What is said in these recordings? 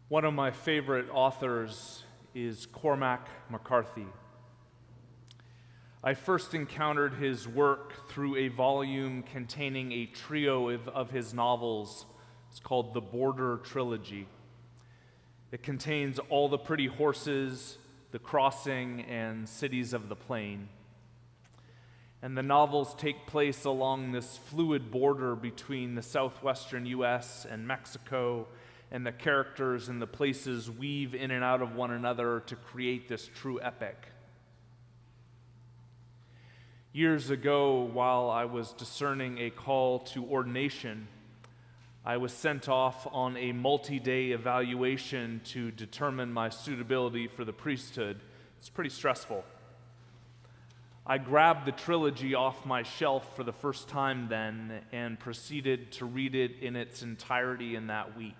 One of my favorite authors is Cormac McCarthy. I first encountered his work through a volume containing a trio of his novels. It's called the Border Trilogy. It contains All the Pretty Horses, The Crossing, and Cities of the Plain. And the novels take place along this fluid border between the southwestern U.S. and Mexico, and the characters and the places weave in and out of one another to create this true epic. Years ago, while I was discerning a call to ordination, I was sent off on a multi-day evaluation to determine my suitability for the priesthood. It's pretty stressful. I grabbed the trilogy off my shelf for the first time then and proceeded to read it in its entirety in that week.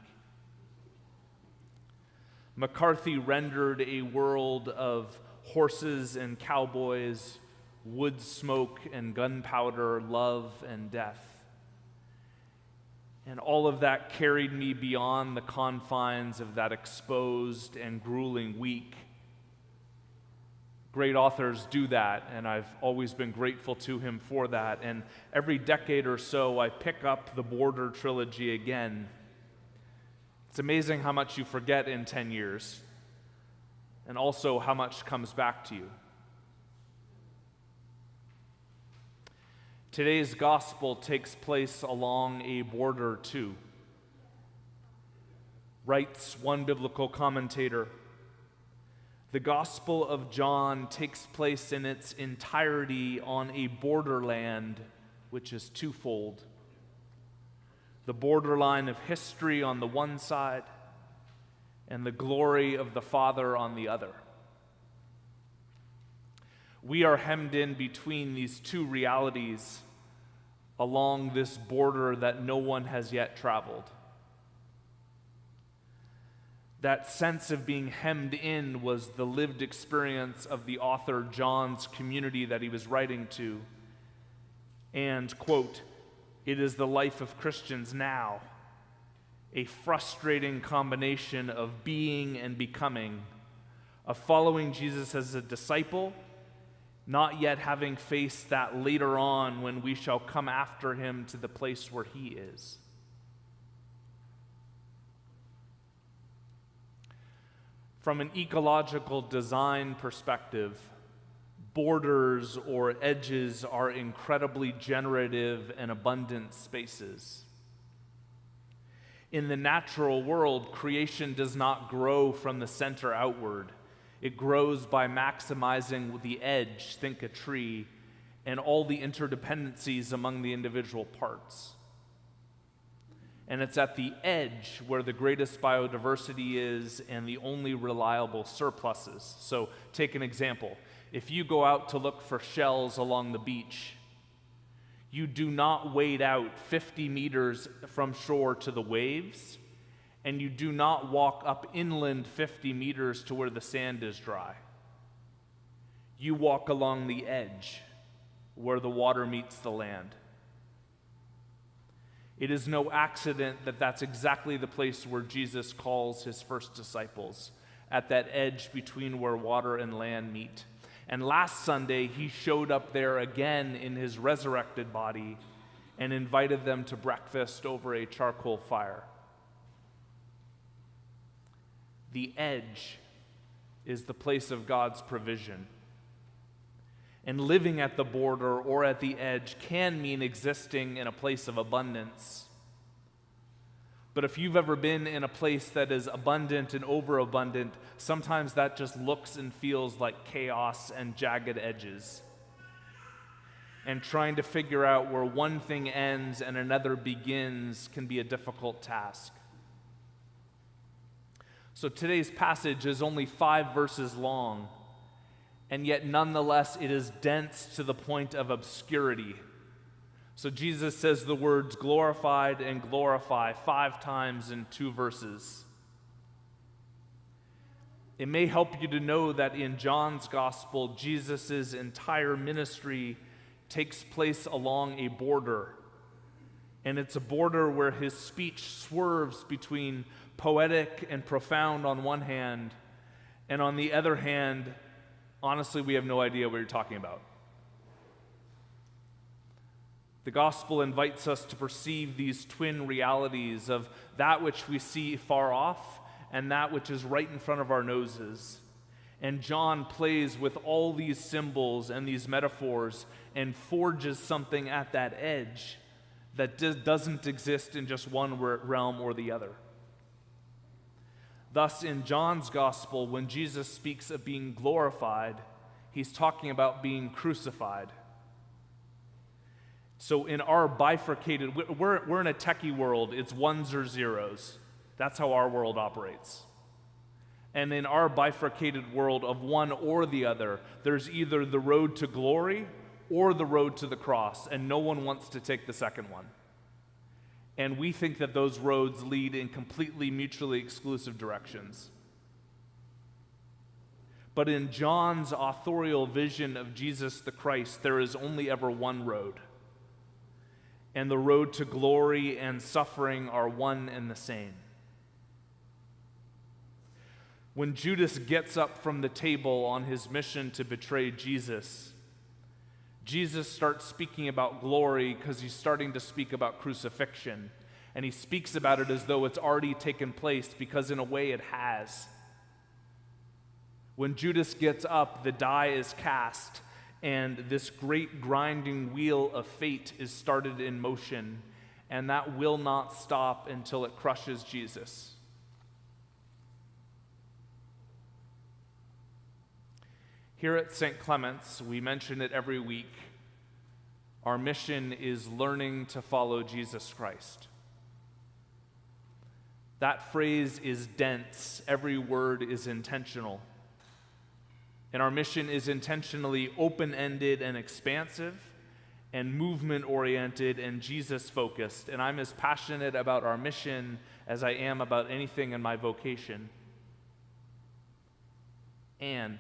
McCarthy rendered a world of horses and cowboys, wood smoke and gunpowder, love and death. And all of that carried me beyond the confines of that exposed and grueling week. Great authors do that, and I've always been grateful to him for that. And every decade or so, I pick up the Border Trilogy again. It's amazing how much you forget in 10 years, and also how much comes back to you. Today's gospel takes place along a border too. Writes one biblical commentator, the Gospel of John takes place in its entirety on a borderland which is twofold. The borderline of history on the one side, and the glory of the Father on the other. We are hemmed in between these two realities along this border that no one has yet traveled. That sense of being hemmed in was the lived experience of the author John's community that he was writing to. And, quote, it is the life of Christians now, a frustrating combination of being and becoming, of following Jesus as a disciple, not yet having faced that later on when we shall come after him to the place where he is. From an ecological design perspective, borders or edges are incredibly generative and abundant spaces. In the natural world, creation does not grow from the center outward. It grows by maximizing the edge, think a tree, and all the interdependencies among the individual parts. And it's at the edge where the greatest biodiversity is and the only reliable surpluses. So take an example. If you go out to look for shells along the beach, you do not wade out 50 meters from shore to the waves, and you do not walk up inland 50 meters to where the sand is dry. You walk along the edge where the water meets the land. It is no accident that that's exactly the place where Jesus calls his first disciples, at that edge between where water and land meet. And last Sunday, he showed up there again in his resurrected body and invited them to breakfast over a charcoal fire. The edge is the place of God's provision. And living at the border or at the edge can mean existing in a place of abundance. But if you've ever been in a place that is abundant and overabundant, sometimes that just looks and feels like chaos and jagged edges. And trying to figure out where one thing ends and another begins can be a difficult task. So today's passage is only 5 verses long, and yet nonetheless it is dense to the point of obscurity. So Jesus says the words glorified and glorify 5 times in 2 verses. It may help you to know that in John's gospel, Jesus' entire ministry takes place along a border. And it's a border where his speech swerves between poetic and profound on one hand, and on the other hand, honestly, we have no idea what you're talking about. The gospel invites us to perceive these twin realities of that which we see far off and that which is right in front of our noses. And John plays with all these symbols and these metaphors and forges something at that edge that doesn't exist in just one realm or the other. Thus, in John's gospel, when Jesus speaks of being glorified, he's talking about being crucified. So in our bifurcated, we're in a techie world, it's ones or zeros. That's how our world operates. And in our bifurcated world of one or the other, there's either the road to glory or the road to the cross, and no one wants to take the second one. And we think that those roads lead in completely mutually exclusive directions. But in John's authorial vision of Jesus the Christ, there is only ever one road. And the road to glory and suffering are one and the same. When Judas gets up from the table on his mission to betray Jesus, Jesus starts speaking about glory because he's starting to speak about crucifixion. And he speaks about it as though it's already taken place, because in a way it has. When Judas gets up, the die is cast, and this great grinding wheel of fate is started in motion, and that will not stop until it crushes Jesus. Here at St. Clement's, we mention it every week. Our mission is learning to follow Jesus Christ. That phrase is dense. Every word is intentional. And our mission is intentionally open-ended and expansive and movement-oriented and Jesus-focused. And I'm as passionate about our mission as I am about anything in my vocation. And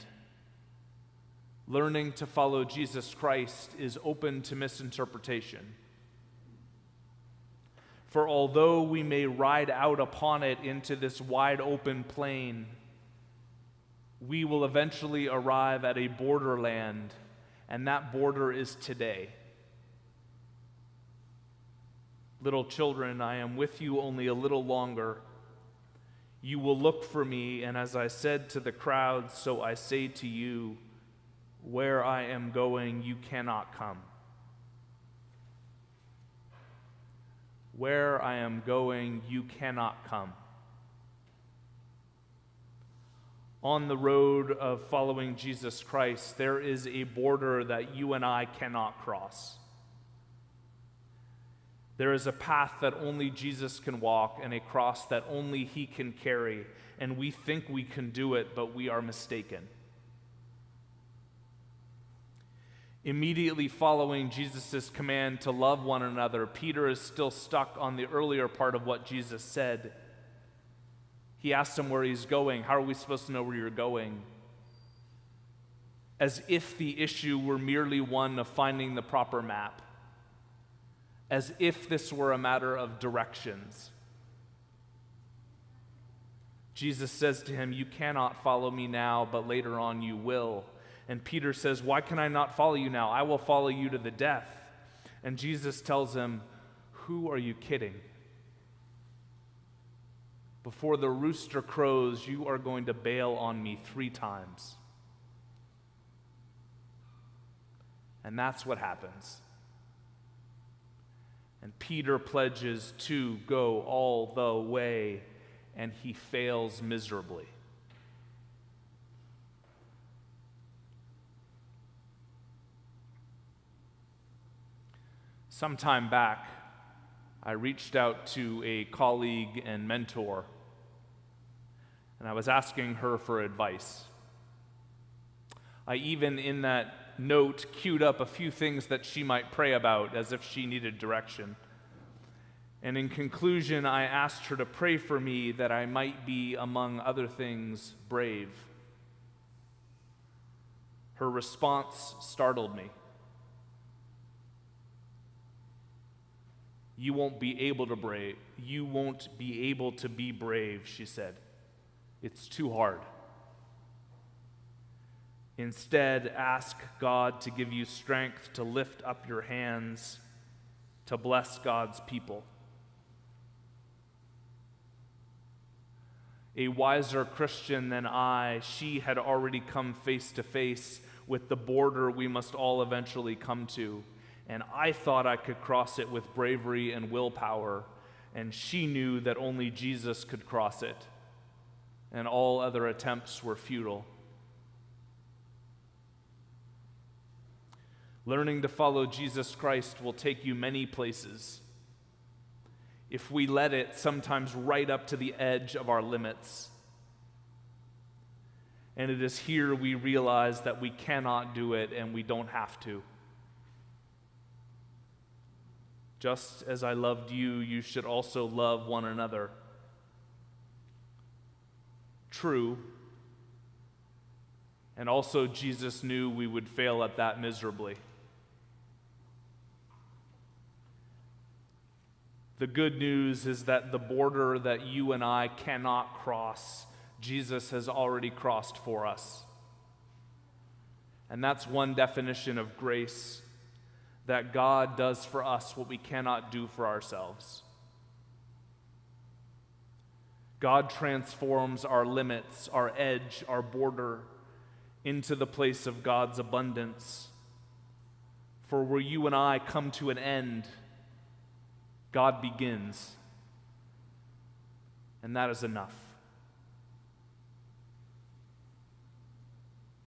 learning to follow Jesus Christ is open to misinterpretation. For although we may ride out upon it into this wide open plain, we will eventually arrive at a borderland, and that border is today. Little children, I am with you only a little longer. You will look for me, and as I said to the crowd, so I say to you, where I am going, you cannot come. Where I am going, you cannot come. On the road of following Jesus Christ, there is a border that you and I cannot cross. There is a path that only Jesus can walk and a cross that only he can carry, and we think we can do it, but we are mistaken. Immediately following Jesus' command to love one another, Peter is still stuck on the earlier part of what Jesus said. He asks him where he's going. How are we supposed to know where you're going? As if the issue were merely one of finding the proper map. As if this were a matter of directions. Jesus says to him, you cannot follow me now, but later on you will. And Peter says, why can I not follow you now? I will follow you to the death. And Jesus tells him, who are you kidding? Before the rooster crows, you are going to bail on me 3 times. And that's what happens. And Peter pledges to go all the way, and he fails miserably. Some time back, I reached out to a colleague and mentor, and I was asking her for advice. I even, in that note, queued up a few things that she might pray about as if she needed direction. And in conclusion, I asked her to pray for me that I might be, among other things, brave. Her response startled me. You won't be able to be brave, she said. It's too hard. Instead, ask God to give you strength to lift up your hands to bless God's people. A wiser Christian than I, she had already come face to face with the border we must all eventually come to, and I thought I could cross it with bravery and willpower, and she knew that only Jesus could cross it, and all other attempts were futile. Learning to follow Jesus Christ will take you many places. If we let it, sometimes right up to the edge of our limits. And it is here we realize that we cannot do it and we don't have to. Just as I loved you, you should also love one another. True. And also Jesus knew we would fail at that miserably. The good news is that the border that you and I cannot cross, Jesus has already crossed for us. And that's one definition of grace, that God does for us what we cannot do for ourselves. God transforms our limits, our edge, our border into the place of God's abundance. For where you and I come to an end, God begins, and that is enough.